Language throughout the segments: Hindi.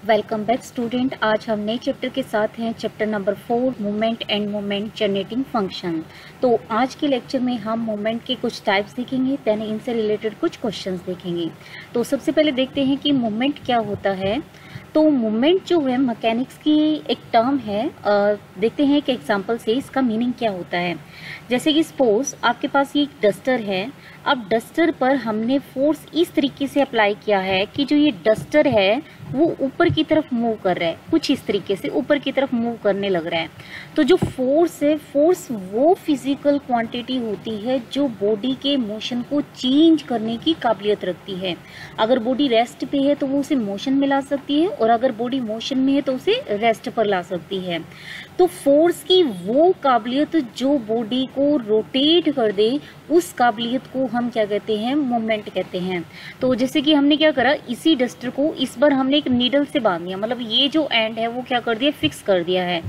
Welcome back student. आज हम नए चैप्टर के साथ हैं, chapter number 4 movement and movement generating function. तो आज के लेक्चर में हम मूवमेंट के कुछ टाइप्स देखेंगे, देन इनसे रिलेटेड कुछ क्वेश्चंस देखेंगे। तो सबसे पहले देखते हैं कि मूवमेंट क्या होता है। तो मूवमेंट जो है मैकेनिक्स की एक टर्म है। देखते हैं एक एग्जांपल से इसका मीनिंग क्या होता है। जैसे कि सपोज आपके पास ये एक डस्टर है। अब डस्टर पर हमने फोर्स इस तरीके से अप्लाई किया है कि जो ये डस्टर है वो ऊपर की तरफ मूव कर रहा है, कुछ इस तरीके से ऊपर की तरफ मूव करने लग रहा है। तो जो फोर्स है, फोर्स वो फिजिकल क्वांटिटी होती है जो बॉडी के मोशन को चेंज करने की काबिलियत रखती है। अगर बॉडी रेस्ट पे है तो वो उसे मोशन में ला सकती है, और अगर बॉडी मोशन में है तो उसे रेस्ट पर ला सकती है। तो फोर्स की वो काबिलियत जो बॉडी को रोटेट कर दे, उस काबिलियत को हम क्या कहते हैं, मोमेंट कहते हैं। तो जैसे कि हमने क्या करा, इसी डस्टर को इस बार हमने एक नीडल से बांध दिया, मतलब ये जो एंड है वो क्या कर दिया, फिक्स कर दिया है।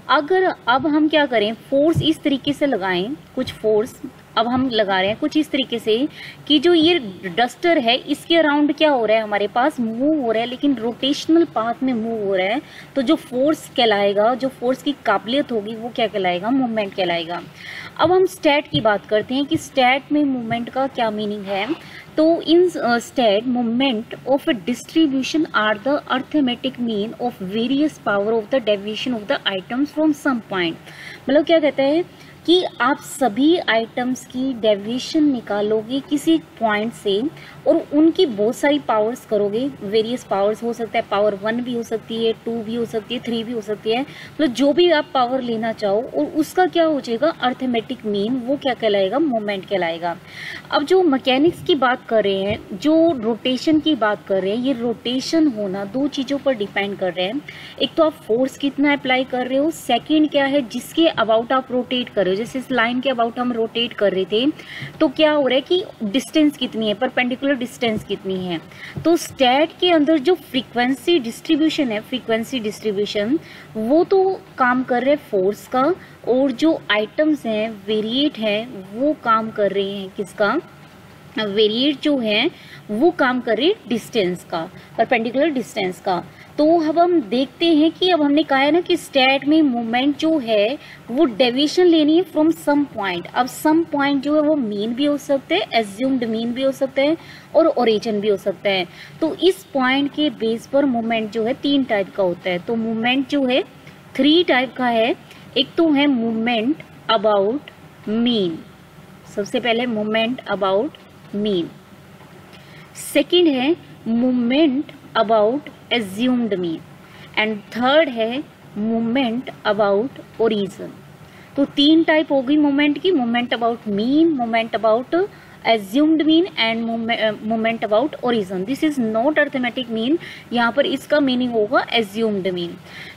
अगर अब हम क्या करें, फोर्स इस तरीके से लगाएं, कुछ फोर्स अब हम लगा रहे हैं कुछ इस तरीके से कि जो ये डस्टर है इसके अराउंड क्या हो रहा है, हमारे पास मूव हो रहा है, लेकिन रोटेशनल पाथ में मूव हो रहा है। तो जो फोर्स कहलाएगा, जो फोर्स की काबिलियत होगी, वो क्या कहलाएगा, मूवमेंट कहलाएगा। अब हम स्टैट की बात करते हैं कि स्टैट में मूवमेंट का क्या मीनिंग है। तो in stat movement of a distribution are the arithmetic mean of various power of the deviation of the items from some point. मतलब क्या कहते हैं कि आप सभी आइटम्स की डेविएशन निकालोगे किसी पॉइंट से, और उनकी बहुत सारी पावर्स करोगे। वेरियस पावर्स हो सकता है, पावर 1 भी हो सकती है, 2 भी हो सकती है, 3 भी हो सकती है, मतलब जो भी आप पावर लेना चाहो, और उसका क्या हो जाएगा, अर्थमेटिक मीन, वो क्या कहलाएगा, मोमेंट कहलाएगा। अब जो मैकेनिक्स की बात कर रहे हैं, जो रोटेशन की बात कर रहे हैं, ये रोटेशन होना दो चीज़ों पर डिपेंड कर रहे हैं। एक तो आप फोर्स कितना अप्लाई कर रहे हो, सेकेंड क्या है जिसके अबाउट आप रोटेट कर रहे हो। जैसे इस लाइन के अबाउट हम रोटेट कर रहे थे, तो क्या हो रहा है कि डिस्टेंस कितनी है, परपेंडिकुलर डिस्टेंस कितनी है। तो स्टैट के अंदर जो फ्रीक्वेंसी डिस्ट्रीब्यूशन है, फ्रीक्वेंसी डिस्ट्रीब्यूशन, वो तो काम कर रहे हैं फोर्स का, और जो आइटम्स हैं, वेरिएट हैं, वो काम कर रहे हैं किसका, वेरिएट जो है वो काम कर रही है डिस्टेंस का, परपेंडिकुलर डिस्टेंस का। तो अब हम देखते हैं कि अब हमने कहा है ना कि स्टैट में मूवमेंट जो है वो डेविएशन लेनी है फ्रॉम सम पॉइंट। अब सम पॉइंट जो है वो मीन भी हो सकते हैं, एज्यूम्ड मीन भी हो सकते हैं, और ओरिजिन भी हो सकता है। तो इस पॉइंट के बेस पर मूवमेंट जो है 3 टाइप का होता है। तो मूवमेंट जो है 3 टाइप का है। एक तो है मूवमेंट अबाउट मीन, सबसे पहले मूवमेंट अबाउट मीन। सेकेंड है movement about assumed mean, and third है मूवमेंट अबाउट ओरिजिन। तो 3 टाइप होगी मूवमेंट की, movement about mean, movement about assumed mean, and movement about origin. This is not arithmetic mean, यहाँ पर इसका मीनिंग होगा एज्यूम्ड मीन।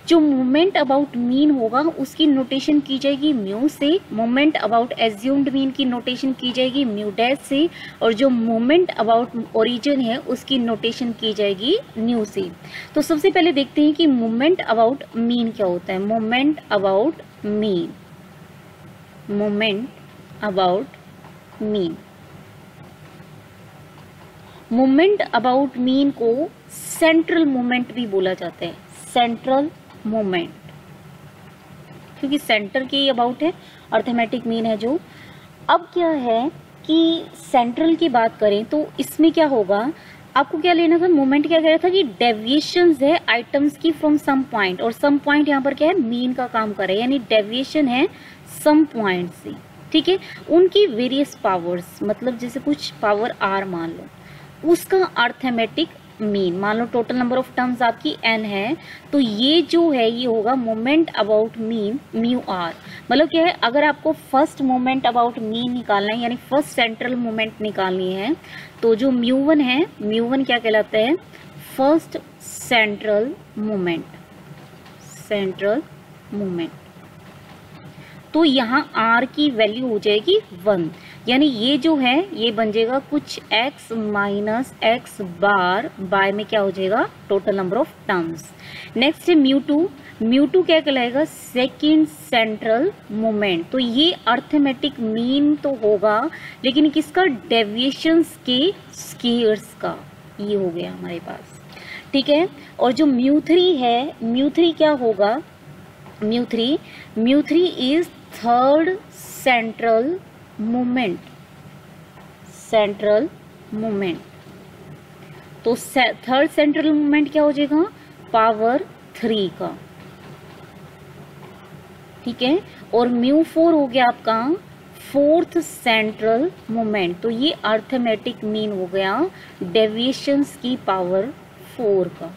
जो मूवमेंट अबाउट मीन होगा उसकी नोटेशन की जाएगी म्यू से, मूवमेंट अबाउट एज्यूम्ड मीन की नोटेशन की जाएगी म्यू डैश से, और जो मूवमेंट अबाउट ओरिजिन है उसकी नोटेशन की जाएगी न्यू से। तो सबसे पहले देखते हैं कि मूवमेंट अबाउट मीन क्या होता है। Movement about mean, movement about mean, movement about mean को सेंट्रल मूवमेंट भी बोला जाता है, सेंट्रल मूवमेंट, क्योंकि सेंटर के अबाउट है, अर्थमेटिक मीन है जो। अब क्या है कि सेंट्रल की बात करें तो इसमें क्या होगा, आपको क्या लेना था, मूवमेंट क्या कह रहा था कि डेविएशंस है आइटम्स की फ्रॉम सम पॉइंट, और सम पॉइंट यहाँ पर क्या है, मीन का काम कर रहा है, यानी डेविएशन है सम पॉइंट से, ठीक है। उनकी वेरियस पावर्स, मतलब जैसे कुछ पावर r मान लो, उसका अर्थमेटिक मीन, मान लो टोटल नंबर ऑफ टर्म्स आपकी n है, तो ये जो है ये होगा moment about mean mu r। मतलब क्या है, अगर आपको फर्स्ट मोमेंट अबाउट मीन निकालना है, यानी फर्स्ट सेंट्रल मोमेंट निकालनी है, तो जो म्यू1 है, म्यू1 क्या कहलाता है, first central moment, central moment. तो यहाँ r की वैल्यू हो जाएगी 1, यानी ये जो है ये बन जाएगा कुछ x minus x bar by में क्या हो जाएगा, total number of terms. Next है म्यू2, म्यू2 क्या कहलाएगा, सेकेंड सेंट्रल मोमेंट। तो ये अर्थमेटिक मीन तो होगा, लेकिन किसका, डेविएशंस के स्केयर्स का, ये हो गया हमारे पास। ठीक है। और जो म्यू 3 है, म्यू 3 क्या होगा, mu 3 is third central moment, central moment. तो थर्ड सेंट्रल मोमेंट क्या हो जाएगा, पावर 3 का, ठीक है। और म्यू 4 हो गया आपका फोर्थ सेंट्रल मोमेंट। तो ये अर्थमेटिक मीन हो गया डेविएशंस की पावर 4 का।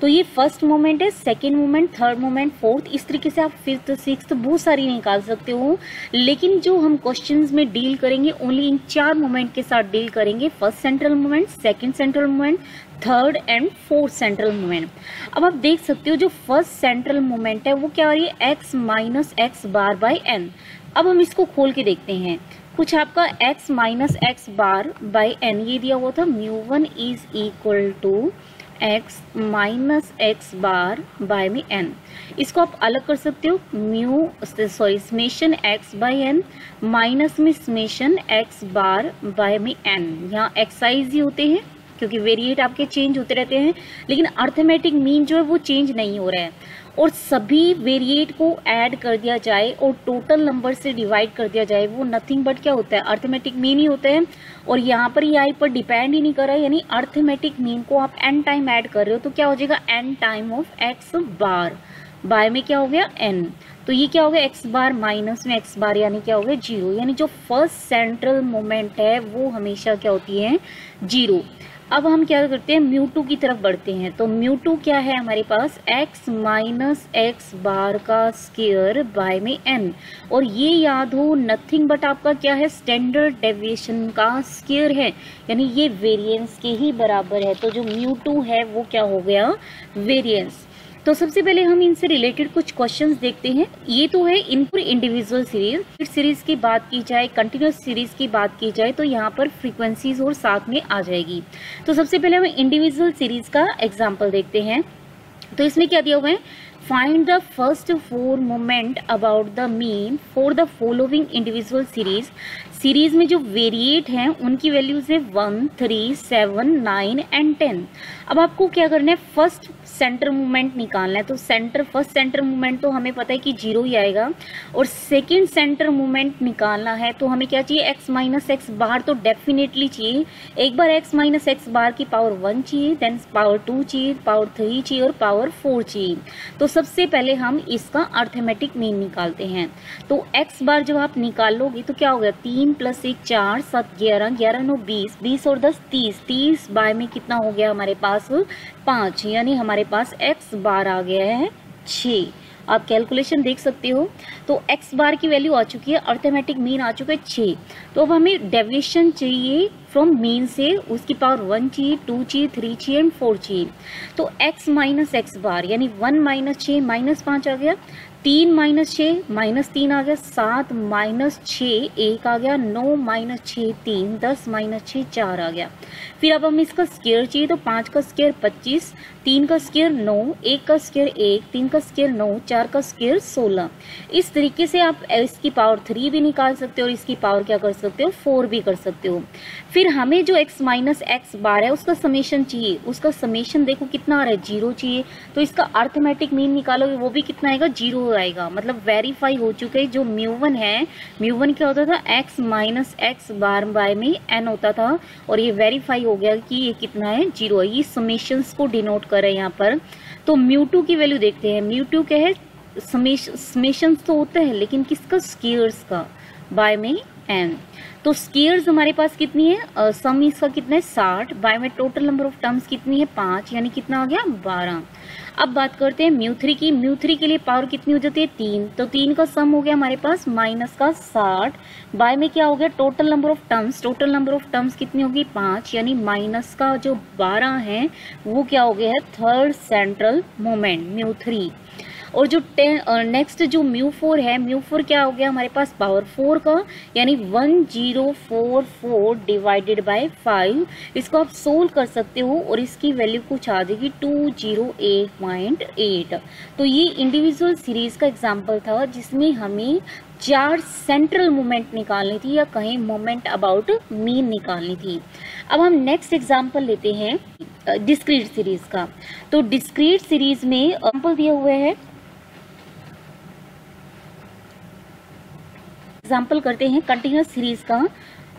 तो ये फर्स्ट मोमेंट है, second moment, third moment, fourth, इस तरीके से आप फिफ्थ, सिक्स्थ बहुत सारी निकाल सकते हो। लेकिन जो हम क्वेश्चंस में डील करेंगे ओनली इन 4 मोमेंट के साथ डील करेंगे, first central moment, second central moment, third and fourth central moment. अब आप देख सकते हो जो फर्स्ट सेंट्रल मोमेंट है वो क्या हो रही है, x minus x bar by n. अब हम इसको खोल के देखते हैं, कुछ आपका x minus x bar by n ये दिया हुआ था, mu 1 is equal to x minus x bar by में n। इसको आप अलग कर सकते हो, mu summation x by n minus में समेशन x बार बाय में n। यहाँ एक्साइज ही होते हैं क्योंकि वेरिएट आपके चेंज होते रहते हैं, लेकिन अर्थमेटिक मीन जो है वो चेंज नहीं हो रहा है। और सभी वेरिएट को ऐड कर दिया जाए और टोटल नंबर से डिवाइड कर दिया जाए, वो नथिंग बट क्या होता है, अर्थमेटिक मीन ही होता है। और यहाँ पर ये आई पर डिपेंड ही नहीं कर रहा है, यानी अर्थमेटिक मीन को आप n टाइम ऐड कर रहे हो तो क्या हो जाएगा, n time of x bar by में क्या हो गया n। तो ये क्या हो गया, x बार माइनस में x बार यानी क्या हो गया 0। यानी जो फर्स्ट सेंट्रल मोमेंट है वो हमेशा क्या होती है 0। अब हम क्या करते हैं, म्यू 2 की तरफ बढ़ते हैं। तो म्यू 2 क्या है हमारे पास, x माइनस एक्स बार का स्क्वायर बाय में n। और ये याद हो नथिंग बट आपका क्या है, स्टैंडर्ड डेविएशन का स्क्वायर है, यानी ये वेरिएंस के ही बराबर है। तो जो म्यू 2 है वो क्या हो गया, वेरिएंस। तो सबसे पहले हम इनसे रिलेटेड कुछ क्वेश्चंस देखते हैं। ये तो है इन पूरी इंडिविजुअल सीरीज की बात की जाए, कंटिन्यूस सीरीज की बात की जाए तो यहाँ पर फ्रीक्वेंसीज और साथ में आ जाएगी। तो सबसे पहले हम इंडिविजुअल सीरीज का एग्जांपल देखते हैं। तो इसमें क्या दिया हुआ है, find the first 4 moment about the mean for the following individual series. Series में जो वेरिएट हैं उनकी वैल्यूज है 1, 3, 7, 9 एंड 10। अब आपको क्या करना है, फर्स्ट सेंटर मूवमेंट निकालना है। तो फर्स्ट सेंटर मूवमेंट तो हमें पता है कि 0 ही आएगा। और सेकंड सेंटर मूवमेंट निकालना है तो हमें क्या चाहिए, x माइनस एक्स बार तो डेफिनेटली चाहिए। एक बार x माइनस एक्स बार की पावर 1 चाहिए, देन पावर 2 चाहिए, पावर 3 चाहिए और पावर 4 चाहिए। तो सबसे पहले हम इसका अर्थमेटिक मीन निकालते हैं। तो x बार जब आप निकालोगे तो क्या होगा, 3 + 1 4, 7 11, 11 9 20, 20 और 10 30, 30 बाय में कितना हो गया हमारे पास 5, यानी हमारे पास x बार आ गया है 6। आप कैलकुलेशन देख सकते हो। तो x बार की वैल्यू आ चुकी है, अर्थमेटिक मीन आ चुका है 6। तो अब हमें डेविएशन चाहिए फ्रॉम मीन से, उसकी पावर 1 चाहिए, 2 चाहिए, 3 चाहिए एंड 4 चाहिए। तो x माइनस एक्स बार यानी 1 माइनस 6 माइनस 5 आ गया, 3 माइनस 6 माइनस 3 आ गया, 7 माइनस 6 1 आ गया, 9 माइनस 6 3, 10 माइनस 6 4 आ गया। फिर अब हमें इसका स्क्वायर चाहिए, तो 5 का स्क्वायर 25, 3 का स्क्वायर 9, 1 का स्क्वायर 1, 3 का स्क्वायर 9, 4 का स्क्वायर 16। इस तरीके से आप इसकी पावर 3 भी निकाल सकते हो और इसकी पावर क्या कर सकते हो, 4 भी कर सकते हो। फिर हमें जो x माइनस एक्स बार है उसका समेशन चाहिए, उसका समेशन देखो कितना आ रहा है, 0 चाहिए। तो इसका अर्थमेटिक मीन निकालोगे वो भी कितना आएगा, 0 आएगा। मतलब वेरीफाई हो चुका है। जो म्यू 1 है, म्यू 1 क्या होता था, x minus x bar by में n होता था, और ये वेरीफाई हो गया कि ये कितना है, 0 है। ये समेशंस को डिनोट कर रहे हैं यहाँ पर। तो म्यू 2 की वैल्यू देखते हैं। म्यू 2 क्या है, समेशंस तो होता है लेकिन किसका, स्क्वायर्स का, बाय में n। तो स्क्वायर्स हमारे पास कितनी है, सम इसका कितना है 60, बाय में टोटल नंबर ऑफ टर्म्स कितनी है 5, यानी कितना आ गया 12। अब बात करते हैं म्यू 3 की। म्यू 3 के लिए पावर कितनी हो जाती है 3, तो 3 का सम हो गया हमारे पास माइनस का 60, बाय में क्या हो गया total number of terms, total number of terms कितनी होगी 5, यानी माइनस का जो 12 है वो क्या हो गया है थर्ड सेंट्रल मोमेंट म्यू 3। और जो नेक्स्ट जो म्यू 4 है, म्यू 4 क्या हो गया हमारे पास पावर 4 का, यानी 1044 डिवाइडेड बाय 5। इसको आप सोल्व कर सकते हो और इसकी वैल्यू कुछ आ जाएगी 208.8। तो ये इंडिविजुअल सीरीज का एग्जांपल था जिसमें हमें 4 सेंट्रल मोमेंट निकालनी थी या कहीं मोमेंट अबाउट मीन निकालनी थी। अब हम नेक्स्ट एग्जांपल लेते हैं डिस्क्रीट सीरीज का। तो डिस्क्रीट सीरीज में एग्जांपल दिए हुए हैं, एग्जांपल करते हैं कंटिन्यूअस सीरीज का।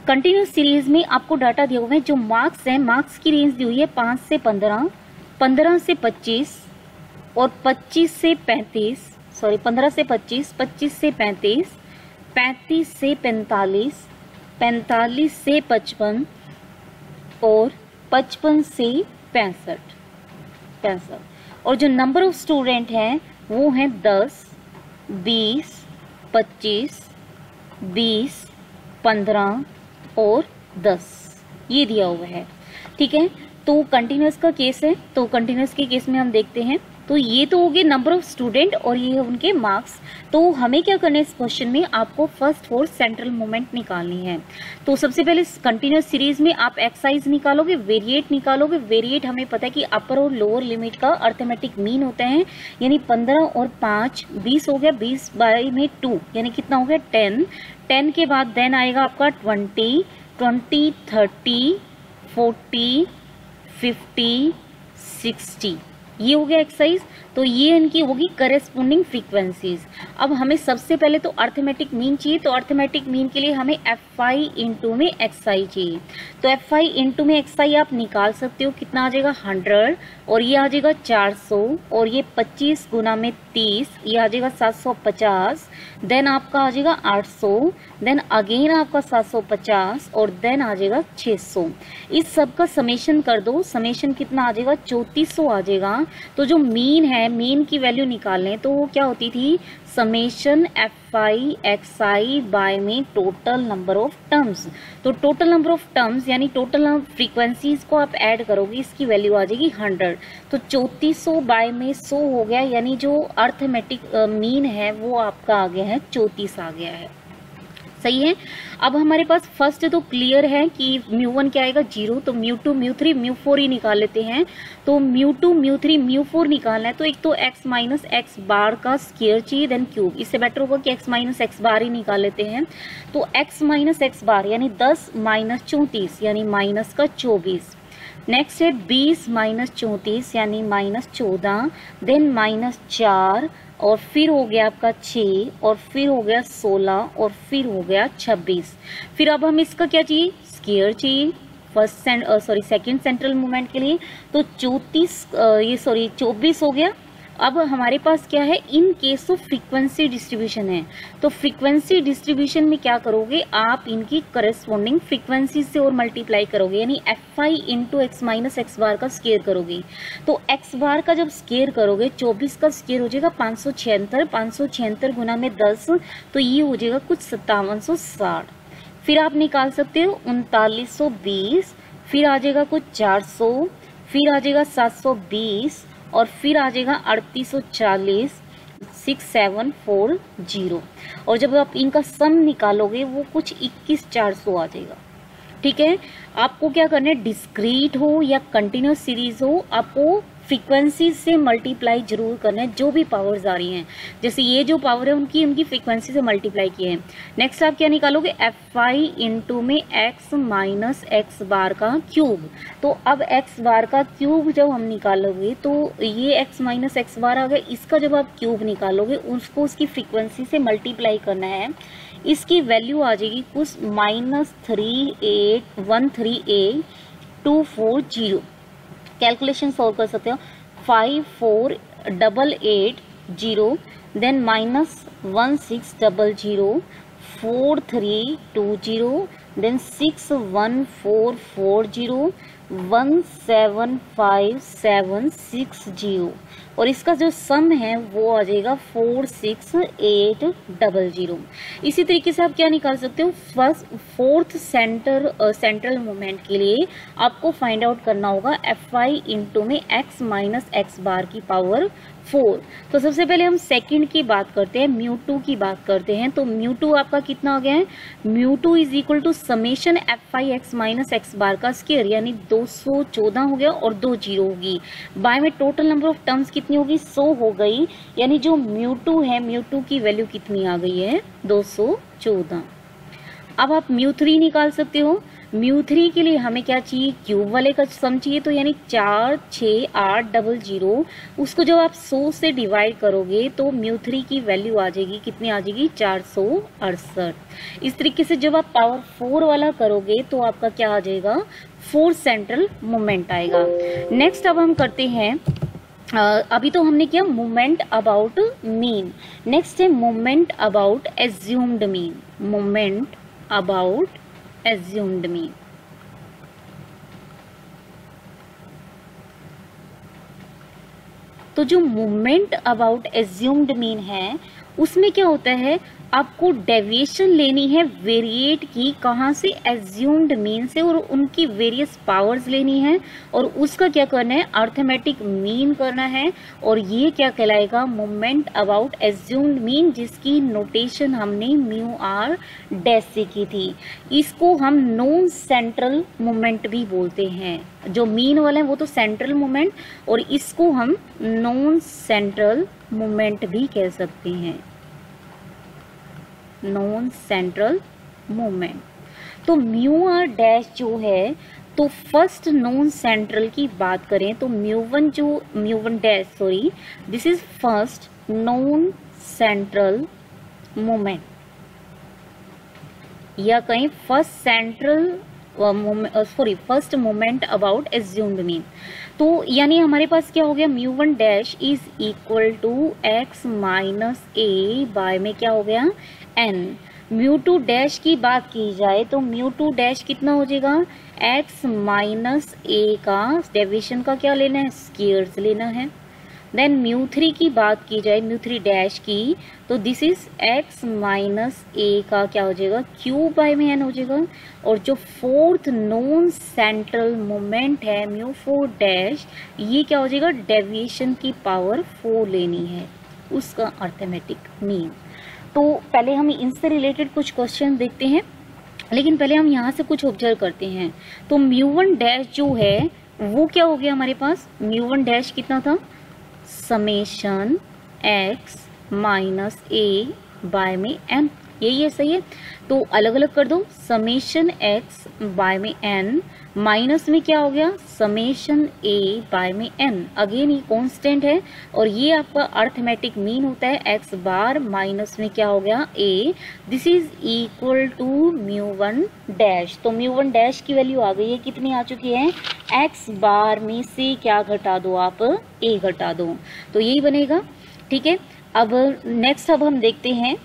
कंटिन्यूअस सीरीज में आपको डाटा दिए हुए हैं, जो मार्क्स हैं, मार्क्स की रेंज दी हुई है 5 से 15, 15 से 25 और 25 से 35, सॉरी 15 से 25, 25 से 35, 35 से 45, 45 से 55 और 55 से 65। और जो नंबर ऑफ स्टूडेंट हैं वो हैं 10, 20, 25, 20, 15 और 10, ये दिया हुआ है। ठीक है, तो कंटिन्यूअस का केस है, तो कंटिन्यूअस के केस में हम देखते हैं, तो ये तो हो गए नंबर ऑफ स्टूडेंट और ये है उनके मार्क्स। तो हमें क्या करना है इस क्वेश्चन में, आपको फर्स्ट 4 सेंट्रल मोमेंट निकालनी है। तो सबसे पहले कंटिन्यूअस सीरीज में आप एक्साइज निकालोगे, वेरिएट निकालोगे। वेरिएट हमें पता है कि अपर और लोअर लिमिट का अर्थमेटिक मीन होता है, यानी 15 और 5 20 हो गया, 20 बाई में 2 यानी कितना हो गया 10, 10 के बाद देन आएगा आपका 20, 20, 30, 40, 50, 60, ये हो गया एक्सरसाइज। तो ये इनकी होगी करेस्पोंडिंग फ्रीक्वेंसीज। अब हमें सबसे पहले तो अर्थमेटिक मीन चाहिए, तो अर्थमेटिक मीन के लिए हमें FI इंटू में XI चाहिए। तो FI इंटू में XI आप निकाल सकते हो, कितना आ जाएगा 100 और ये आ जाएगा 400 और ये 25 गुना में 30, ये आ जाएगा 750, देन आपका आ जाएगा 800, देन अगेन आपका 750 और देन आ जाएगा 600। इस सब का समेशन कर दो, समेशन कितना आ जाएगा 3400 आ जाएगा। तो जो मीन है, मीन की वैल्यू निकालने तो वो क्या होती थी, समेशन FI XI बाय में टोटल नंबर ऑफ टर्म्स। तो टोटल नंबर ऑफ टर्म्स यानी टोटल फ्रीक्वेंसीज को आप ऐड करोगे, इसकी वैल्यू आ जाएगी 100। तो 3400 बाय में 100 हो गया, यानी जो अर्थमेटिक मीन है वो आपका आ गया है 34 आ गया है। सही है। अब हमारे पास फर्स्ट तो क्लियर है कि μ1 क्या आएगा 0, तो μ2 μ3 μ4 ही निकाल लेते हैं। तो μ2 μ3 μ4 निकालना है तो एक तो x माइनस एक्स बार का स्क्वायर चाहिए, देन क्यूब। इससे बेटर होगा कि x माइनस एक्स बार ही निकाल लेते हैं। तो x माइनस एक्स बार यानी 10 माइनस 34 यानी माइनस का 24। नेक्स्ट है 20 माइनस 34 यानी माइनस 14, देन माइनस 4 और फिर हो गया आपका 6 और फिर हो गया 16 और फिर हो गया 26। फिर अब हम इसका क्या चाहिए, स्क्वायर चाहिए सेकंड सेंट्रल मोमेंट के लिए। तो 24 हो गया। अब हमारे पास क्या है, इन केस ऑफ फ्रीक्वेंसी डिस्ट्रीब्यूशन है। तो फ्रीक्वेंसी डिस्ट्रीब्यूशन में क्या करोगे, आप इनकी करस्पॉन्डिंग फ्रीक्वेंसी से और मल्टीप्लाई करोगे, यानी FI into x minus x bar का स्क्वायर करोगे। तो एक्स बार का जब स्क्वायर करोगे 24 का स्क्वायर हो जाएगा 576, 576 गुना में 10 तो ये हो जाएगा कुछ 5760। फिर आप निकाल सकते हो 3920, फिर आ जाएगा कुछ 400, फिर आ जाएगा 720 और फिर आ जाएगा 3840, 6740। और जब आप इनका सम निकालोगे वो कुछ 21400 आ जाएगा। ठीक है, आपको क्या करना है, डिस्क्रीट हो या कंटिन्यूस सीरीज हो, आपको फ्रीक्वेंसी से मल्टीप्लाई जरूर करना है। जो भी पावर्स आ रही हैं, जैसे ये जो पावर है उनकी फ्रीक्वेंसी से मल्टीप्लाई किए हैं। नेक्स्ट आप क्या निकालोगे, FI इंटू में x माइनस एक्स बार का क्यूब। तो अब x बार का क्यूब जब हम निकालोगे तो ये x माइनस एक्स बार आ गया, इसका जब आप क्यूब निकालोगे उसको उसकी फ्रीक्वेंसी से मल्टीप्लाई करना है। इसकी वैल्यू आ जाएगी कुछ -3813824 कैलकुलेशन सॉल्व कर सकते हो। 54880 देन -1600 4320 देन 61440 17560 और इसका जो सम है वो आ जाएगा 46800। इसी तरीके से आप क्या निकाल सकते हो, फोर्थ सेंट्रल मोमेंट के लिए आपको फाइंड आउट करना होगा FI इंटू में x माइनस एक्स बार की पावर 4। तो सबसे पहले हम सेकंड की बात करते हैं, μ2 की बात करते हैं। तो μ2 आपका कितना हो गया है, μ2 is equal to summation f(x - x bar का स्क्वायर, यानी 214 हो गया और 2 जीरो होगी। बाय में टोटल नंबर ऑफ टर्म्स कितनी होगी, 100 हो गई, यानी जो μ2 है, μ2 की वैल्यू कितनी आ गई है, 214। अब आप μ3 निकाल सकते हो। μ3 के लिए हमें क्या चाहिए, क्यूब वाले का सम चाहिए, तो यानी 4 6 8 00, उसको जब आप 100 से डिवाइड करोगे तो μ3 की वैल्यू आ जाएगी, कितनी आ जाएगी, 468। इस तरीके से जब आप पावर 4 वाला करोगे तो आपका क्या आ जाएगा, 4 सेंट्रल मोमेंट आएगा। नेक्स्ट अब हम करते हैं, अभी तो हमने किया मोमेंट अबाउट मीन, नेक्स्ट है moment about assumed mean, moment about assumed mean। तो जो मोमेंट अबाउट assumed mean है उसमें क्या होता है, आपको डेविएशन लेनी है वेरिएट की, कहाँ से, एज्यूम्ड मीन से, और उनकी वेरियस पावर्स लेनी है और उसका क्या करना है, अर्थमेटिक मीन करना है, और ये क्या कहलाएगा, मोमेंट अबाउट एज्यूम्ड मीन, जिसकी नोटेशन हमने म्यू आर डैश से की थी। इसको हम नॉन सेंट्रल मोमेंट भी बोलते हैं, जो मीन वाला है वो तो सेंट्रल मोमेंट, और इसको हम नॉन सेंट्रल मोमेंट भी कह सकते हैं, नॉन सेंट्रल मोमेंट। तो म्यू आर डैश जो है, तो फर्स्ट नॉन सेंट्रल की बात करें तो mu one dash, sorry, this is first non central moment, या कहीं first central first moment about assumed mean. तो यानी हमारे पास क्या हो गया, mu one dash is equal to x minus a by में क्या हो गया, n। म्यू टू डैश की बात की जाए तो म्यू टू डैश कितना हो जाएगा, x माइनस ए का डेविएशन का क्या लेना है, स्क्वायर्स लेना है। देन म्यू थ्री की बात की जाए, म्यू थ्री डैश की, तो दिस इज x माइनस ए का क्या हो जाएगा, क्यूब बाय में n हो जाएगा। और जो फोर्थ नॉन सेंट्रल मोमेंट है म्यू फोर डैश, ये क्या हो जाएगा, डेविएशन की पावर 4 लेनी है, उसका अर्थमेटिक मीन। तो पहले हम इनसे रिलेटेड कुछ क्वेश्चन देखते हैं, लेकिन पहले हम यहाँ से कुछ ऑब्जर्व करते हैं। तो म्यू वन डैश जो है वो क्या हो गया हमारे पास, म्यू वन डैश कितना था, summation x minus a by में n, यही है, सही है। तो अलग अलग कर दो, समेशन x बाय में n माइनस में क्या हो गया, समेशन a बाय में n, अगेन ये कांस्टेंट है, और ये आपका अर्थमेटिक मीन होता है x बार माइनस में क्या हो गया a, this is equal to mu one dash. तो म्यू वन डैश की वैल्यू आ गई है, कितनी आ चुकी है, x बार में से क्या घटा दो आप, a घटा दो, तो यही बनेगा, ठीक है। अब नेक्स्ट अब हम देखते हैं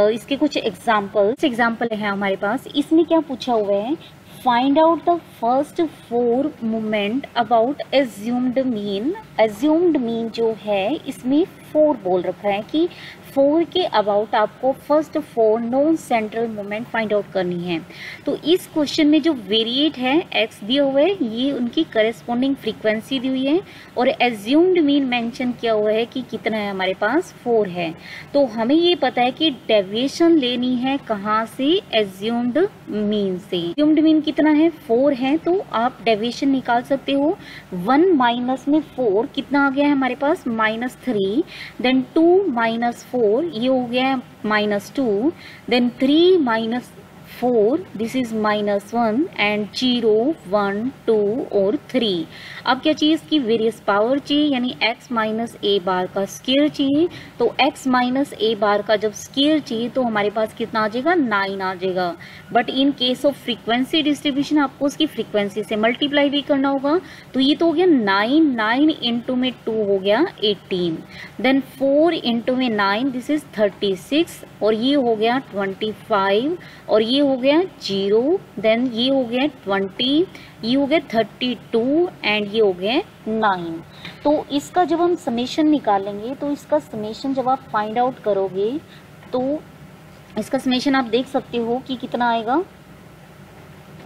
इसके कुछ एग्जाम्पल है हमारे पास। इसमें क्या पूछा हुआ है, find out the first 4 moment about assumed mean. Assumed mean जो है इसमें 4 बोल रखा है कि 4 के अबाउट आपको first 4 non central moment find out करनी है। तो इस क्वेश्चन में जो वेरिएट है x दिया हुआ है, ये उनकी करस्पॉन्डिंग फ्रीक्वेंसी दी हुई है, और एज्यूम्ड मीन मेंशन किया हुआ है कि कितना है, हमारे पास 4 है। तो हमें ये पता है कि डेविएशन लेनी है कहाँ से, एज्यूम्ड मीन से। एज्यूम्ड मीन कितना है, 4 है, तो आप डेविएशन निकाल सकते हो। 1 माइनस में 4 कितना आ गया है हमारे पास, -3, देन 2 माइनस 4 ये हो गया है -2, then 3 minus 4 this is -1, and 0 1 2 और 3। अब क्या चाहिए, इसकी वेरियस पावर चाहिए, यानी x माइनस ए बार का स्क्वायर चाहिए। तो x माइनस ए बार का जब स्क्वायर चाहिए तो हमारे पास कितना आ जाएगा, 9 आ जाएगा। But in case of frequency distribution आपको उसकी फ्रीक्वेंसी से मल्टीप्लाई भी करना होगा। तो ये तो हो गया 9 इंटू में 2 हो गया 18, देन 4 इंटू में 9 दिस इज 36, और ये हो गया 25, और ये हो गया 0, देन ये हो गया 20, ये हो गया 32, एंड ये हो गया 9। तो इसका जब हम समेशन निकालेंगे, तो इसका समेशन जब आप फाइंड आउट करोगे तो इसका समेशन आप देख सकते हो कि कितना आएगा,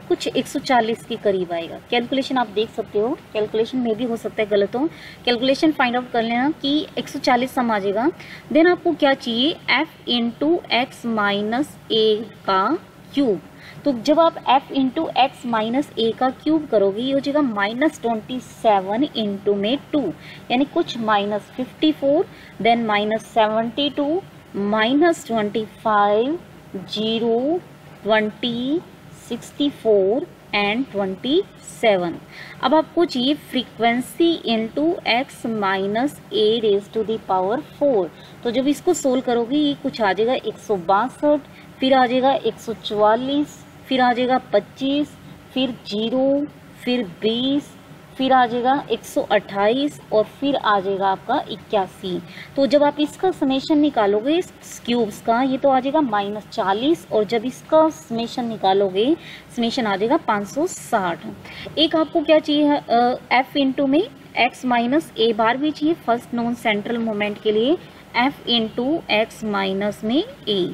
कुछ 140 के करीब आएगा। कैलकुलेशन आप देख सकते हो, कैलकुलेशन में भी हो सकता है गलत हो, कैलकुलेशन फाइंड आउट कर लेना कि 140 सम आ जाएगा। देन आपको क्या चाहिए, f इंटू एक्स माइनस ए का क्यूब। तो जब आप f इंटू एक्स माइनस ए का क्यूब करोगे ये हो जाएगा -27 इंटू में 2 यानी कुछ -54, देन -72, -25, 0, 20, 64 एंड 27। अब आपको चाहिए frequency into x minus a raise to the power 4। तो जब इसको सोल्व करोगे ये कुछ आ जाएगा 162, फिर आ जाएगा 144, फिर आ जाएगा 25, फिर 0, फिर 20, फिर आ जाएगा 128 और फिर आ जाएगा आपका 81। तो जब आप इसका समेशन निकालोगे इस क्यूब्स का ये तो आ जाएगा -40 और जब इसका समेशन निकालोगे समेशन आ जाएगा 560। एक आपको क्या चाहिए, f इंटू में x माइनस ए बार भी चाहिए फर्स्ट नॉन सेंट्रल मोमेंट के लिए, f इंटू एक्स माइनस में ए,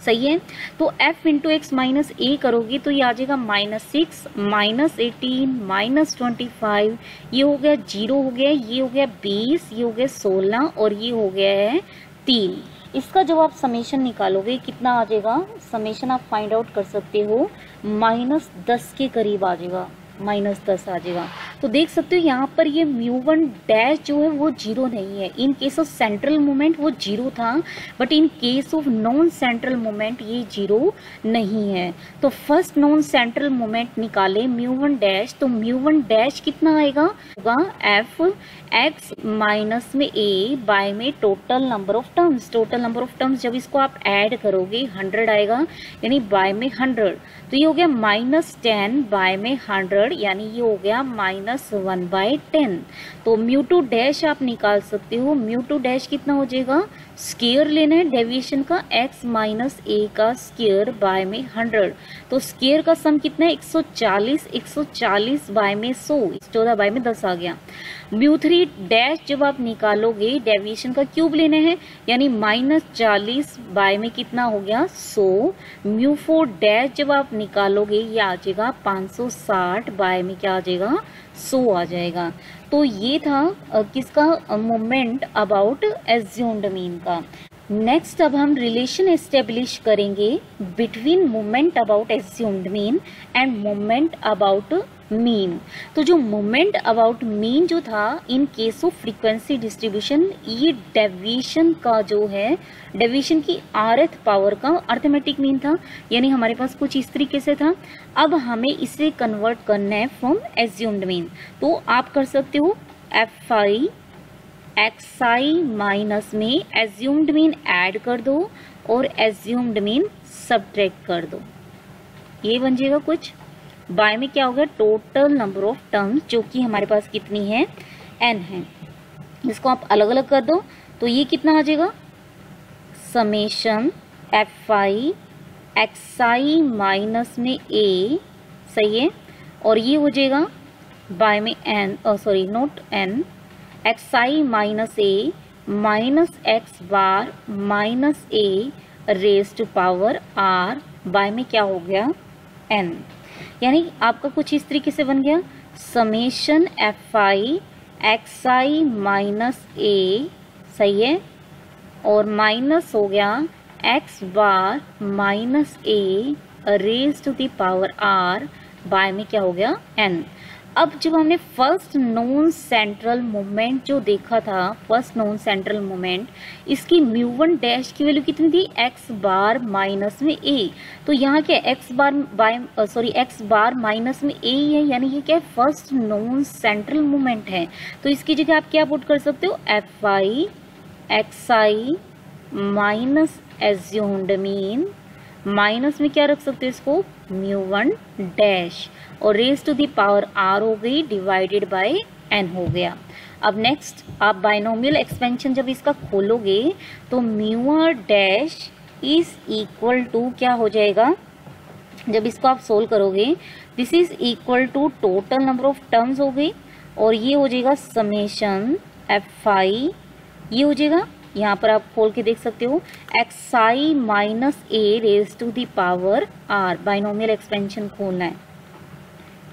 सही है। तो f इंटू एक्स माइनस ए करोगी तो ये आ जाएगा -6, -18, -25, ये हो गया 0 हो गया, ये हो गया 20, ये हो गया 16 और ये हो गया है 3। इसका जब आप समेशन निकालोगे कितना आ जाएगा, समेशन आप फाइंड आउट कर सकते हो -10 के करीब आ जाएगा, -10 आ जाएगा। तो देख सकते हो यहाँ पर ये μ1 डैश जो है वो 0 नहीं है। इन केस ऑफ सेंट्रल मोमेंट वो 0 था, but in case of non central moment ये 0 नहीं है। तो फर्स्ट नॉन सेंट्रल मोमेंट निकाले μ1 डैश, तो μ1 डैश कितना आएगा, होगा f एक्स माइनस में a बाय में total number of terms. Total number of terms जब इसको आप ऐड करोगे 100 आएगा, यानी बाय में 100, तो ये हो गया -10 बाय में 100 यानी ये हो गया -1/10। तो μ2 डैश आप निकाल सकते हो, μ2 डैश कितना हो जाएगा, स्क्वायर लेना है डेविएशन का, x माइनस ए का स्क्वायर बाय में 100। तो स्क्वायर का सम कितना है 140, 140 बाय में 100, 14 बाय में 10 आ गया। μ3 डैश जब आप निकालोगे डेविएशन का क्यूब लेना है, यानी -40 बाय में कितना हो गया 100। μ4 डैश जब आप निकालोगे ये आ जाएगा 560 बाय में क्या आ जाएगा 100 आ जाएगा। तो ये था किसका, मोमेंट अबाउट एज्यूम्ड मीन का। नेक्स्ट अब हम रिलेशन एस्टेब्लिश करेंगे between moment about assumed mean end moment about mean. तो जो मोमेंट अबाउट मीन जो था इन केस ऑफ फ्रीक्वेंसी डिस्ट्रीब्यूशन, ये डेविएशन का जो है, डेविएशन की rth पावर का अर्थमेटिक मीन था, यानी हमारे पास कुछ इस तरीके से था। अब हमें इसे कन्वर्ट करना है फ्रॉम एज्यूम्ड मीन। तो आप कर सकते हो fi xi माइनस में एज्यूम्ड मीन ऐड कर दो और एज्यूम्ड मीन सब्ट्रैक्ट कर दो, ये बन जाएगा कुछ। बाय में क्या हो गया, टोटल नंबर ऑफ टर्म्स जो कि हमारे पास कितनी है, n है। इसको आप अलग अलग कर दो तो ये कितना आ जाएगा, समेशन fi xi माइनस में a, सही है, और ये हो जाएगा बाय में n, sorry not n, xi minus a minus x bar minus a raise to power r by में क्या हो गया n। यानी आपका कुछ इस तरीके से बन गया, summation fi xi minus a, सही है, और माइनस हो गया x bar minus a raise to the power r by में क्या हो गया n। अब जब हमने फर्स्ट नॉन सेंट्रल मोमेंट जो देखा था, फर्स्ट नॉन सेंट्रल मोमेंट, इसकी μ1 डैश की वैल्यू कितनी थी, x बार माइनस में a। तो यहाँ क्या x बार माइनस में a ही है, यानी ये क्या है, फर्स्ट नॉन सेंट्रल मोमेंट है। तो इसकी जगह आप क्या पुट कर सकते हो, fi xi minus assumed mean, minus में क्या रख सकते हो इसको, μ1 डैश, और raise to the power r हो गई डिवाइडेड बाय n हो गया। अब नेक्स्ट आप बाइनोमियल एक्सपेंशन जब इसका खोलोगे तो μr dash is equal to क्या हो जाएगा, जब इसको आप सोल्व करोगे this is equal to total number of terms हो गई, और ये हो जाएगा समेशन fi, ये हो जाएगा, यहाँ पर आप खोल के देख सकते हो, xi minus a raise to the power r, binomial expansion खोलना है,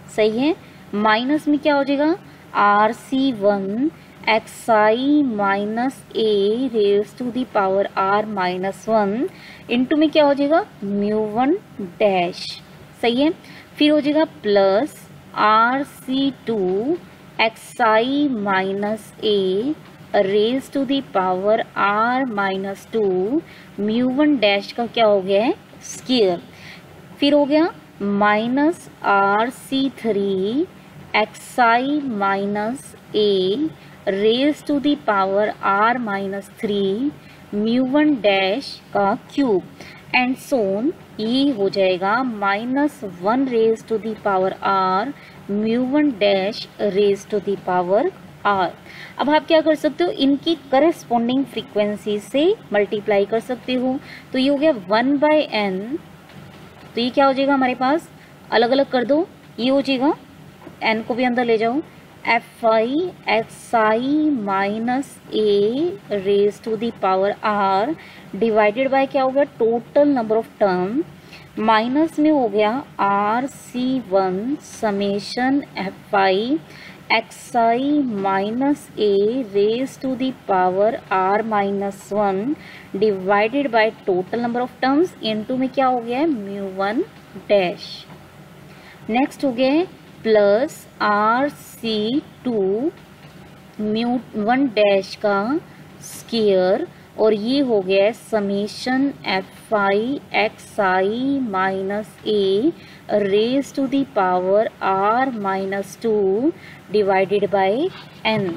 सही है। माइनस में क्या हो जाएगा, RC1 xi minus a raise to the power r minus 1 into में क्या हो जाएगा, μ1 डैश। सही है। फिर हो जाएगा plus RC2 xi minus a raise to the power r minus 2 μ1 dash का क्या हो गया है, स्क्वायर। फिर हो गया minus RC3 xi minus a raise to the power r minus 3 μ1 dash का क्यूब एंड सोन, ये हो जाएगा minus 1 raise to the power r μ1 dash raise to the power r। अब आप क्या कर सकते हो, इनकी करस्पॉन्डिंग फ्रीक्वेंसी से मल्टीप्लाई कर सकते हो। तो ये हो गया 1/n, तो ये क्या हो जाएगा हमारे पास, अलग अलग कर दो, ये हो जाएगा n को भी अंदर ले जाओ, fi xi minus a raise to the power r divided by क्या हो गया, total number of term, minus में हो गया RC1 summation fi xi minus a raise to the power r minus 1 divided by total number of terms into में क्या हो गया है, μ1 डैश। नेक्स्ट हो गया है प्लस RC2 μ1 डैश का स्क्वायर और ये हो गया है summation fi xi minus a raise to the power r minus 2 divided by n।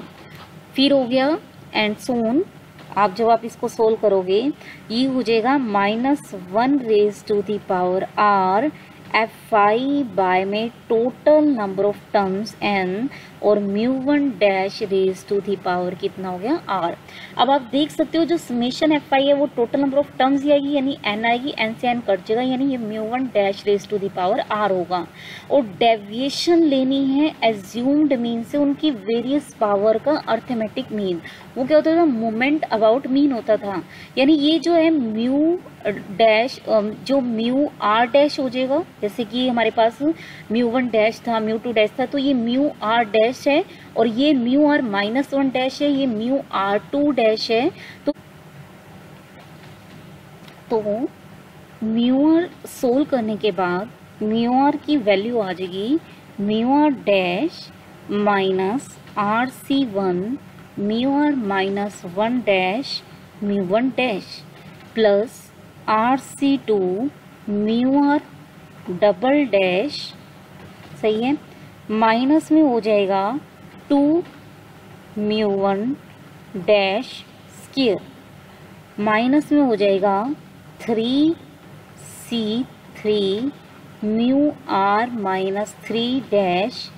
फिर हो गया एंड सोन, आप जब आप इसको सोल्व करोगे ये हो जाएगा minus 1 raise to the power r fi by में total number of terms n और μ1 dash raise to the power कितना हो गया, r। अब आप देख सकते हो जो समेशन fi है वो टोटल नंबर ऑफ टर्म्स ही आएगी, यानी n आएगी, n से n कट जाएगा, यानी ये μ1 dash raise to the power r होगा। और डेविएशन लेनी है एज्यूम्ड मीन से, उनकी वेरियस पावर का अर्थमेटिक मीन, वो क्या होता था, मोमेंट अबाउट मीन होता था। यानी ये जो है म्यू डैश, जो म्यू r डैश हो जाएगा, जैसे कि हमारे पास μ1 डैश था, μ2 डैश था, तो ये म्यू r डैश है और ये म्यू r माइनस 1 डैश है, ये म्यू r2 डैश है। तो म्यू r सोल्व करने के बाद म्यू r की वैल्यू आ जाएगी mu r dash minus RC1 mu r minus 1 dash μ1 dash plus RC2 mu r double dash. सही है। माइनस में हो जाएगा 2 μ1 डैश स्क्वायर, माइनस में हो जाएगा 3C3 mu r minus 3 dash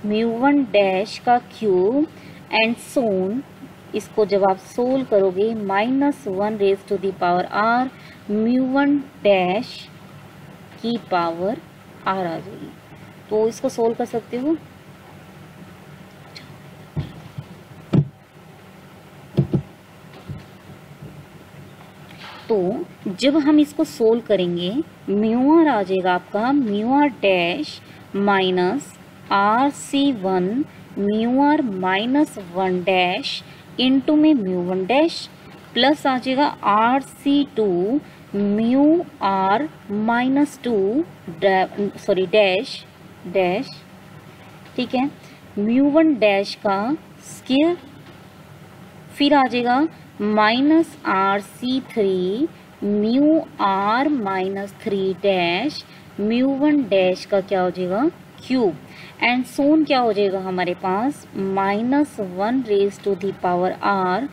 μ1 dash का क्यूब एंड सोन। इसको जब आप सोल्व करोगे minus 1 raise to the power r μ1 dash की पावर r आ जाएगी। तो इसको सोल्व कर सकते हो। तो जब हम इसको सोल्व करेंगे म्यू r आ जाएगा आपका mu r dash minus RC1 mu r minus 1 dash into में μ1 डैश प्लस आ जाएगा RC2 mu r minus 2 dash dash, ठीक है, μ1 डैश का स्क्वायर। फिर आ जाएगा minus RC3 mu r minus 3 dash μ1 dash का क्या हो जाएगा, क्यूब एंड सोन क्या हो जाएगा हमारे पास minus 1 raise to the power r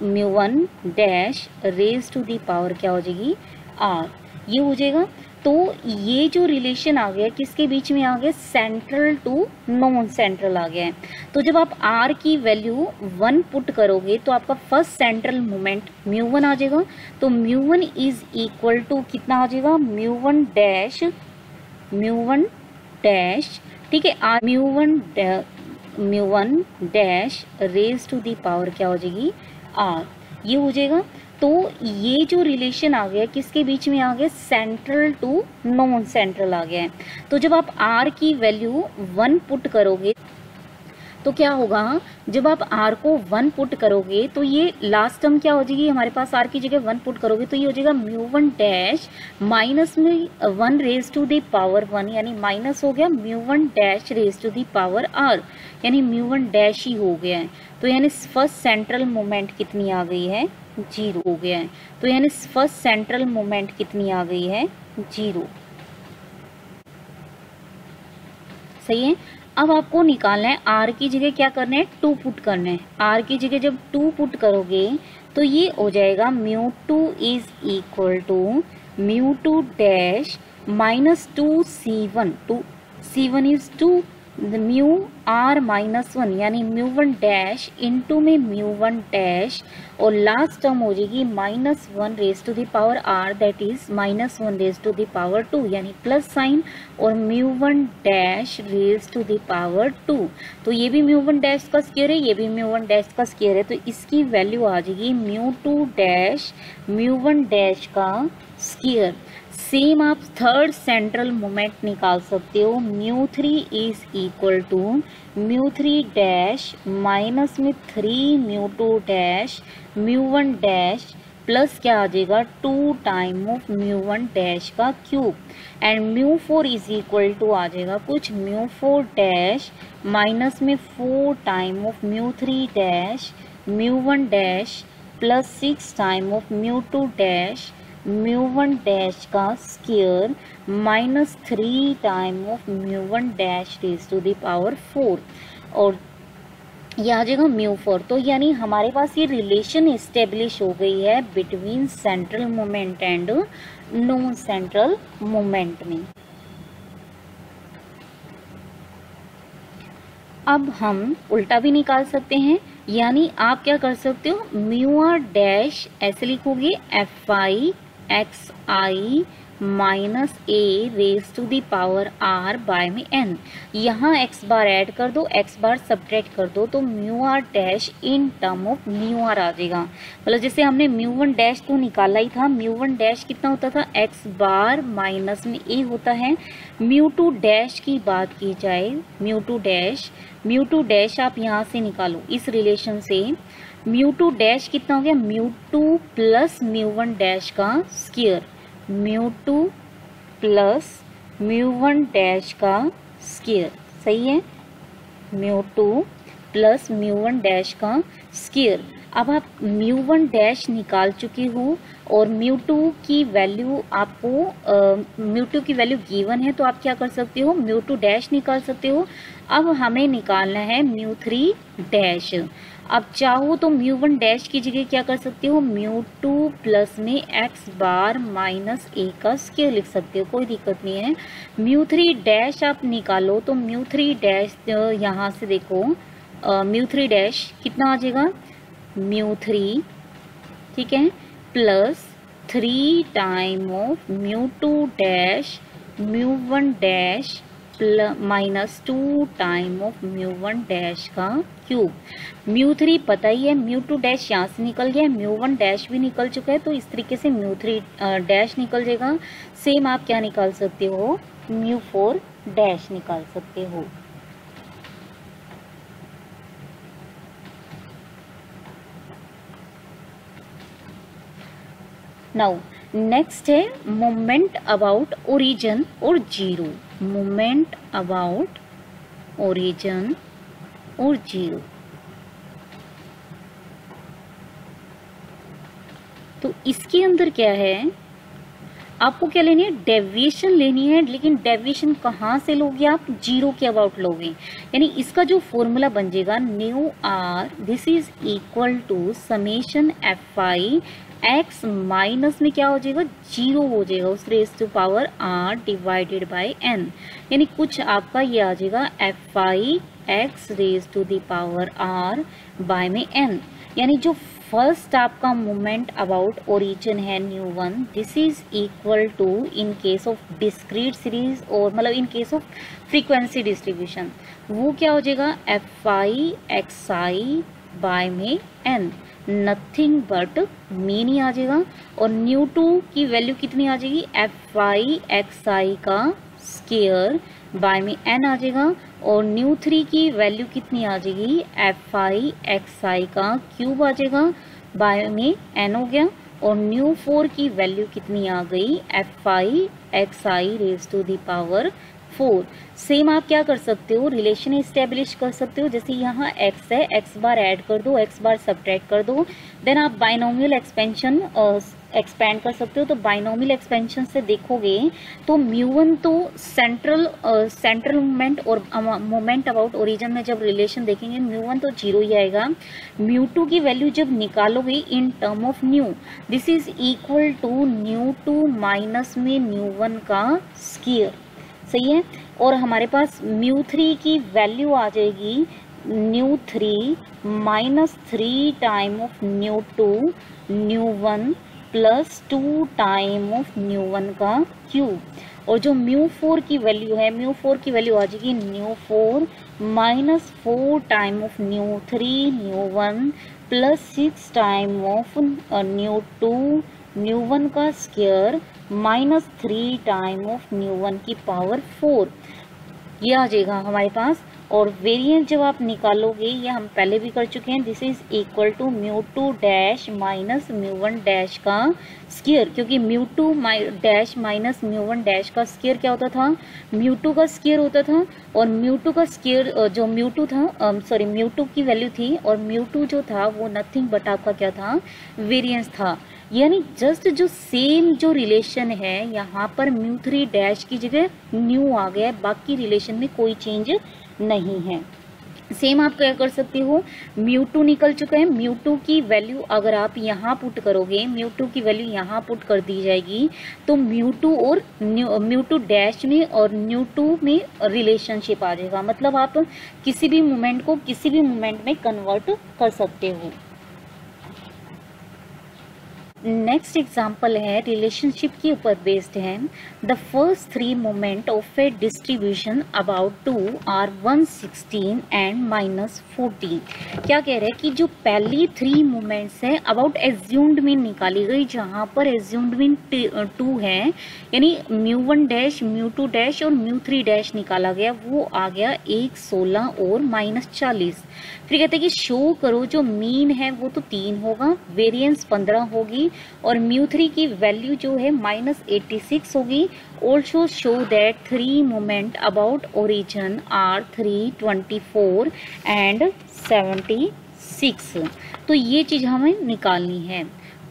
μ1 dash raise to the power क्या हो जाएगी, r। ये हो जाएगा। तो ये जो रिलेशन आ गया किसके बीच में आ गया, सेंट्रल टू नॉन सेंट्रल आ गया है। तो जब आप r की वैल्यू 1 पुट करोगे तो आपका फर्स्ट सेंट्रल मोमेंट μ1 आ जाएगा। तो μ1 इज इक्वल टू कितना आ जाएगा, μ1 डैश, ठीक है, μ1 dash raise to the power क्या हो जाएगी, r। ये हो जाएगा। तो ये जो रिलेशन आ गया किसके बीच में आ गया, सेंट्रल टू नॉन सेंट्रल आ गया है। तो जब आप r की वैल्यू 1 पुट करोगे तो क्या होगा, जब आप r को 1 पुट करोगे तो ये लास्ट टर्म क्या हो जाएगी हमारे पास, r की जगह 1 पुट करोगे तो ये हो जाएगा μ1 डैश माइनस में 1 रेज टू द पावर 1, यानी माइनस हो गया μ1 dash raise to the power r, यानी μ1 डैश ही हो गया है। तो यानी फर्स्ट सेंट्रल मोमेंट कितनी आ गई है, 0 हो गया है। तो यानी फर्स्ट सेंट्रल मोमेंट कितनी आ गई है, 0। सही है। अब आपको निकालना है r की जगह क्या करना है, 2 पुट करना है। r की जगह जब 2 पुट करोगे तो ये हो जाएगा μ2 is equal to μ2 dash minus 2c1, 2c1 is 2 mu r minus 1, यानी μ1 डैश इंटू में μ1 डैश, और लास्ट टर्म हो जाएगी minus 1 raise to the power r, that is minus 1 raise to the power 2, यानी प्लस साइन, और μ1 dash raise to the power 2। तो ये भी μ1 डैश का स्क्वायर है, ये भी μ1 डैश का स्क्वायर है, तो इसकी वैल्यू आ जाएगी μ2 डैश μ1 डैश का स्क्वायर। सेम आप थर्ड सेंट्रल मोमेंट निकाल सकते हो, μ3 is equal to μ3 dash minus में 3 μ2 डैश μ1 डैश प्लस क्या आ जाएगा 2 टाइम ऑफ μ1 डैश का cube, and μ4 is equal to आ जाएगा कुछ μ4 डैश माइनस में 4 time of μ3 dash μ1 dash plus 6 time of μ2 dash μ1 dash का square minus 3 time of μ1 dash raise to the power 4, और ये आ जाएगा μ4। तो यानी हमारे पास ये रिलेशन एस्टेब्लिश हो गई है between central moment and non central moment में। अब हम उल्टा भी निकाल सकते हैं, यानी आप क्या कर सकते हो, μr डैश ऐसे लिखोगे fi xi minus a raise to the power r by में n, यहाँ x बार ऐड कर दो, x बार सब्ट्रैक्ट कर दो, तो μr dash in term of μr आ जाएगा। मतलब जैसे हमने μ1 डैश तो निकाला ही था, μ1 डैश कितना होता था, x बार माइनस में a होता है। μ2 डैश की बात की जाए, μ2 डैश आप यहाँ से निकालो इस रिलेशन से, μ2 डैश कितना हो गया, μ2 प्लस μ1 डैश का स्क्वायर, μ2 प्लस μ1 डैश का स्क्वायर। सही है, μ2 प्लस μ1 डैश का स्क्वायर। अब आप μ1 डैश निकाल चुके हो और μ2 की वैल्यू आपको μ2 की वैल्यू गिवन है, तो आप क्या कर सकते हो, μ2 डैश निकाल सकते हो। अब हमें निकालना है μ3 डैश। अब चाहो तो μ1 डैश की जगह क्या कर सकते हो, μ2 प्लस में x बार माइनस a का स्क्वायर लिख सकते हो, कोई दिक्कत नहीं है। μ3 डैश आप निकालो तो μ3 डैश यहाँ से देखो, μ3 डैश कितना आ जाएगा, μ3 ठीक है plus 3 time of μ2 dash μ1 dash minus 2 time of μ1 dash का क्यूब। μ3 पता ही है, μ2 डैश यहाँ से निकल गया, μ1 डैश भी निकल चुका है, तो इस तरीके से μ3 डैश निकल जाएगा। सेम आप क्या निकाल सकते हो, μ4 डैश निकाल सकते हो। नाउ नेक्स्ट है मोमेंट अबाउट ओरिजिन और जीरो, मोमेंट अबाउट ओरिजिन और जीरो। तो इसके अंदर क्या है, आपको क्या लेनी है, डेविएशन लेनी है, लेकिन डेविएशन कहाँ से लोगे आप, जीरो के अबाउट लोगे। यानी इसका जो फॉर्मूला बन जाएगा mu r this is equal to summation f I x minus में क्या हो जाएगा, जीरो हो जाएगा उस raise to power r divided by n. यानी कुछ आपका ये आ जाएगा F I x raise to the power r by में एन। यानी जो फर्स्ट आपका मोमेंट अबाउट ओरिजिन है mu one, this is equal to in case of discrete series और मतलब in case of frequency distribution, वो क्या हो जाएगा F I X I by में n, नथिंग बट मीन ही आ जाएगा। और न्यू2 की वैल्यू कितनी आ जाएगी, fi xi का स्क्वायर बाय में n आ जाएगा। और न्यू3 की वैल्यू कितनी आ जाएगी, fi xi का क्यूब आ जाएगा, बाय में n हो गया। और न्यू4 की वैल्यू कितनी आ गई, fi xi raise to the power 4। Same आप क्या कर सकते हो, रिलेशन इस्टेब्लिश कर सकते हो। जैसे यहाँ x है, x बार ऐड कर दो, x बार सब्ट्रैक्ट कर दो, देन आप बाइनोमियल एक्सपेंशन एक्सपेंड कर सकते हो। तो बाइनोमियल एक्सपेंशन से देखोगे तो म्यू1 तो सेंट्रल मोमेंट और मोमेंट अबाउट ओरिजिन में जब रिलेशन देखेंगे म्यू1 तो 0 ही आएगा। म्यू2 की वैल्यू जब निकालोगे in term of nu, this is equal to न्यू2 माइनस में न्यू1 का स्क्वायर, सही है। और हमारे पास म्यू3 की वैल्यू आ जाएगी न्यू3 माइनस 3 टाइम ऑफ न्यू2 न्यू1 प्लस 2 टाइम ऑफ न्यू1 का क्यूब। और जो म्यू4 की वैल्यू है, म्यू4 की वैल्यू आ जाएगी न्यू4 माइनस 4 टाइम ऑफ न्यू3 न्यू1 प्लस 6 टाइम ऑफ न्यू2 न्यू1 का स्क्वायर माइनस 3 टाइम ऑफ न्यू1 की पावर 4, ये आ जाएगा हमारे पास। और वेरिएंस जब आप निकालोगे, ये हम पहले भी कर चुके हैं, दिस इज इक्वल टू म्यू2 डैश माइनस म्यू1 डैश का स्क्वायर, क्योंकि म्यू2 डैश माइनस म्यू1 डैश का स्क्वायर क्या होता था, म्यू2 का स्क्वायर होता था। और म्यू2 का स्क्वायर जो म्यू2 था, सॉरी म्यू2 की वैल्यू थी, और म्यू2 जो था वो नथिंग बट आपका क्या था, वेरिएंस था। यानी जस्ट जो सेम जो रिलेशन है यहाँ पर म्यू3 डैश की जगह न्यू आ गया है, बाकी रिलेशन में कोई चेंज नहीं है। सेम आप क्या कर सकते हो, म्यू2 निकल चुका है, म्यू2 की वैल्यू अगर आप यहाँ पुट करोगे, म्यू2 की वैल्यू यहाँ पुट कर दी जाएगी, तो म्यू2 और म्यू2 डैश में और न्यू2 में रिलेशनशिप आ जाएगा। मतलब आप किसी भी मोमेंट को किसी भी मोमेंट में कन्वर्ट कर सकते हो। नेक्स्ट एग्जाम्पल है रिलेशनशिप के ऊपर बेस्ड है। The first 3 moment of a distribution about 2 are 116 and -14। क्या कह रहे हैं कि जो पहली 3 मोमेंट्स है अबाउट एज्यूम्ड मीन निकाली गई, जहां पर एज्यूम्ड मीन 2 है, यानी म्यू1 डैश म्यू2 डैश और म्यू3 डैश निकाला गया, वो आ गया 1, 16 और -40। फिर कहते हैं कि शो करो जो मीन है वो तो 3 होगा, वेरिएंस 15 होगी, और म्यू3 की वैल्यू जो है -86 होगी। Also show that 3 moment about origin are 3, 24 and 76। तो ये चीज हमें निकालनी है।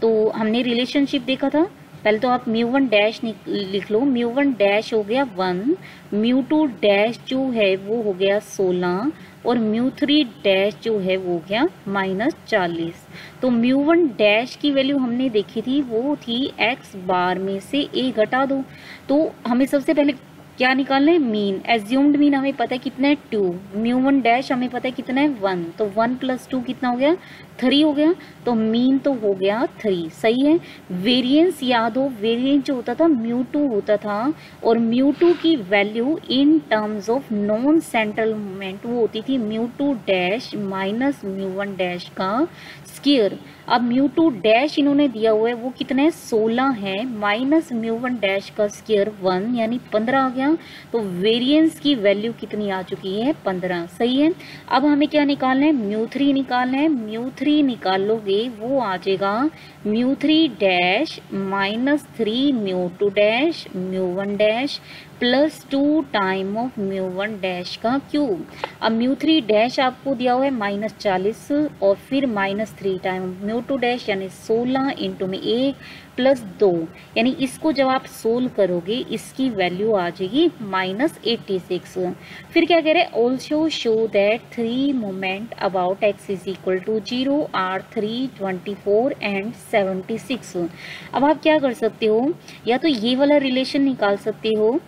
तो हमने रिलेशनशिप देखा था, पहले तो आप म्यू1 डैश लिख लो, म्यू1 डैश हो गया 1, म्यू2 डैश जो है वो हो गया 16, और म्यू3 डैश जो है वो हो गया -40। तो म्यू1 डैश की वैल्यू हमने देखी थी, वो थी x बार में से a घटा दो। तो हमें सबसे पहले क्या निकालना है, मीन। एज्यूम्ड मीन हमें पता है कितना है 2, म्यू1 डैश हमें पता है कितना है 1, तो 1 + 2 कितना हो गया, 3 हो गया। तो मीन तो हो गया 3, सही है। वेरिएंस याद हो, वेरिएंस जो होता था म्यू2 होता था, और म्यू2 की value in terms of non central moment वो होती थी म्यू2 डैश माइनस म्यू1 डैश का स्क्वायर। अब म्यू2 डैश इन्होंने दिया हुआ है वो कितना है, 16 है, माइनस म्यू1 डैश का स्क्वायर 1 यानी 15 आ गया। तो वेरिएंस की वैल्यू कितनी आ चुकी है, 15, सही है। अब हमें क्या निकालना है, म्यू3 निकालना है। म्यू3 निकालोगे वो आ जाएगा म्यू3 डैश -3 म्यू2 डैश म्यू1 डैश प्लस 2 टाइम ऑफ म्यू1 डैश का क्यूब। अब म्यू3 डैश आपको दिया हुआ है -40 और फिर -3 टाइम म्यू2 डैश यानी 16 इंटू में 1 प्लस 2, यानी इसको जब आप सोल्व करोगे इसकी वैल्यू आ जाएगी -86। फिर क्या कह रहे हैं, also show that 3 moment about x is equal to 0 are 3, 24 and 76। अब आप क्या कर सकते हो, या तो ये वाला रिलेशन निकाल सकते हो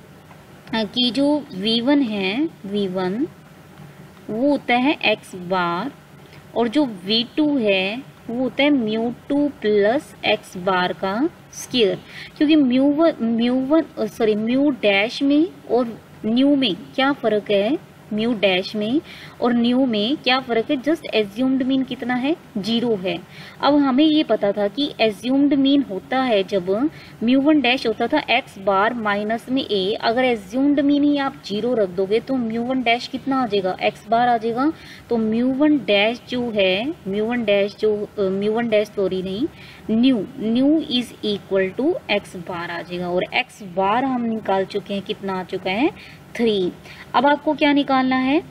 कि जो v1 है, v1 वो होता है x बार, और जो v2 है वो होता है म्यू2 प्लस x बार का स्क्वायर। क्योंकि म्यू डैश में और न्यू में क्या फ़र्क है, म्यू डैश में और न्यू में क्या फ़र्क है, जस्ट एज्यूम्ड मीन कितना है, 0 है। अब हमें ये पता था कि एज्यूम्ड मीन होता है जब म्यू वन डैश होता था एक्स बार माइनस में ए, अगर एज्यूम्ड मीन ही आप 0 रख दोगे तो म्यू वन डैश कितना आ जाएगा, एक्स बार आ जाएगा। तो म्यू वन डैश जो है, nu is equal to X bar आ जाएगा, और एक्स बार हम निकाल चुके हैं, कितना आ चुका है, 3। अब आपको क्या निकालना है,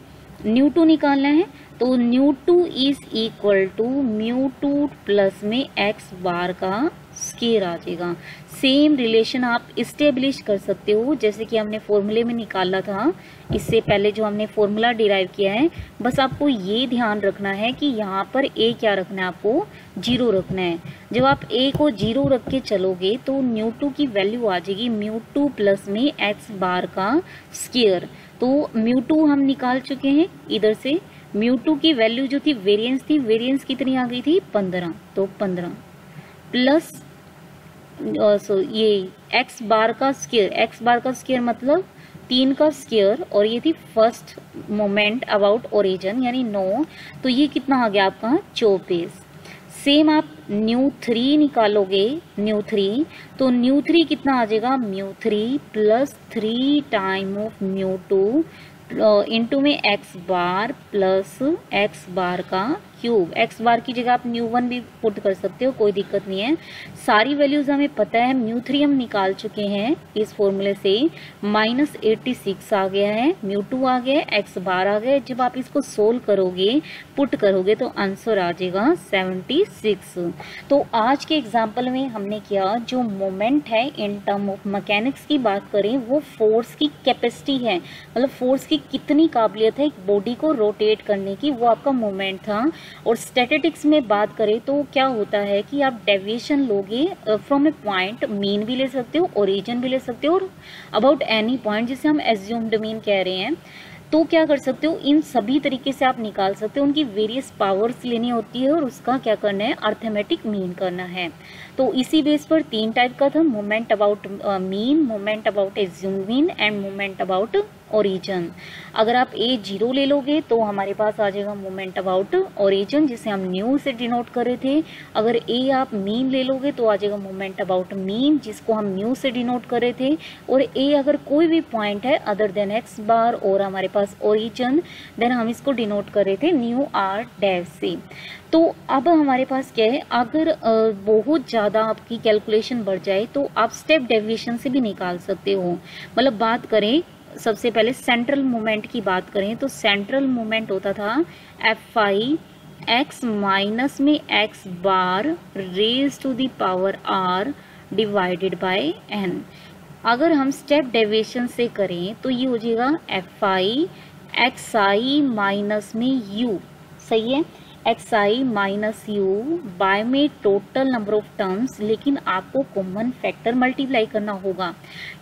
न्यू टू निकालना है। तो mu two is equal to mu two plus में एक्स बार का स्केयर आ जाएगा। सेम रिलेशन आप इस्टेब्लिश कर सकते हो जैसे कि हमने फॉर्मूले में निकाला था, इससे पहले जो हमने फॉर्मूला डिराइव किया है। बस आपको ये ध्यान रखना है कि यहाँ पर ए क्या रखना है, आपको 0 रखना है। जब आप ए को 0 रख के चलोगे तो न्यू टू की वैल्यू आ जाएगी म्यू टू प्लस में एक्स बार का स्केयर। तो म्यू टू हम निकाल चुके हैं इधर से, म्यू टू की वैल्यू जो थी वेरिएंस थी, वेरिएंस कितनी आ गई थी, 15। तो 15 प्लस ये एक्स बार का स्केयर मतलब 3 का स्केयर, और ये थी फर्स्ट मोमेंट अबाउट ओरिजिन यानी 9, तो ये कितना आ गया आपका 24। सेम आप न्यू 3 निकालोगे, न्यू 3, तो न्यू 3 कितना आ जाएगा, mu 3 plus 3 time of mu 2 into में एक्स बार प्लस एक्स बार का क्यूब। एक्स बार की जगह आप म्यू 1 भी पुट कर सकते हो, कोई दिक्कत नहीं है। सारी वैल्यूज हमें पता है, म्यू 3 हम निकाल चुके हैं इस फॉर्मूले से, -86 आ गया है, म्यू 2 आ गया, एक्स बार आ गया। जब आप इसको सोल्व करोगे, पुट करोगे तो आंसर आ जाएगा 76। तो आज के एग्जाम्पल में हमने किया, जो मोमेंट है इन टर्म ऑफ मैकेनिक्स की बात करें, वो फोर्स की कैपेसिटी है, मतलब फोर्स की कितनी काबिलियत है एक बॉडी को रोटेट करने की, वो आपका मोमेंट था। और स्टैटिस्टिक्स में बात करें तो क्या होता है कि आप डेविएशन लोगे फ्रॉम ए पॉइंट, मीन भी ले सकते हो, ओरिजिन भी ले सकते हो, और अबाउट एनी पॉइंट जिसे हम एज्यूम्ड मीन कह रहे हैं, तो क्या कर सकते हो, इन सभी तरीके से आप निकाल सकते हो। उनकी वेरियस पावर्स लेनी होती है और उसका क्या करना है, अर्थमेटिक मीन करना है। तो इसी बेस पर 3 टाइप का था, moment about mean, moment about assumed mean end moment about origin. अगर आप ए 0 ले लोगे तो हमारे पास आ जाएगा मोमेंट अबाउट ओरिजिन, जिसे हम न्यू से डिनोट कर रहे थे। अगर ए आप मीन ले लोगे तो आ जाएगा मोमेंट अबाउट मीन, जिसको हम न्यू से डिनोट कर रहे थे। और ए अगर कोई भी पॉइंट है अदर देन एक्स बार और हमारे पास ओरिजिन, देन हम इसको डिनोट कर रहे थे न्यू आर डैश से। तो अब हमारे पास क्या है, अगर बहुत ज़्यादा आपकी कैलकुलेशन बढ़ जाए तो आप स्टेप डेविएशन से भी निकाल सकते हो। मतलब बात करें सबसे पहले सेंट्रल मोमेंट की बात करें तो सेंट्रल मोमेंट होता था F5 x माइनस में x bar raise to the power r divided by n। अगर हम स्टेप डेविएशन से करें तो ये हो जाएगा F5 xi माइनस में u, सही है, xi माइनस u बाय में टोटल नंबर ऑफ टर्म्स, लेकिन आपको कॉमन फैक्टर मल्टीप्लाई करना होगा।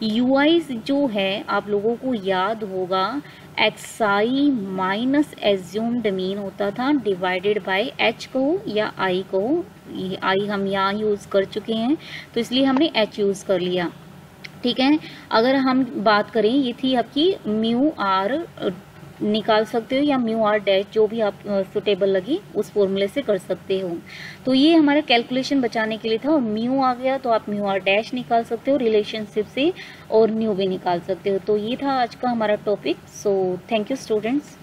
ui जो है आप लोगों को याद होगा xi माइनस एज्यूम्ड मीन होता था डिवाइडेड बाय h को या i को, i हम यहाँ यूज़ कर चुके हैं तो इसलिए हमने h यूज़ कर लिया, ठीक है। अगर हम बात करें, ये थी आपकी म्यू आर निकाल सकते हो या म्यू आर डैश, जो भी आप सुटेबल लगी उस फॉर्मूले से कर सकते हो। तो ये हमारा कैलकुलेशन बचाने के लिए था, और म्यू आ गया तो आप म्यू आर डैश निकाल सकते हो रिलेशनशिप से, और न्यू भी निकाल सकते हो। तो ये था आज का हमारा topic. So thank you students.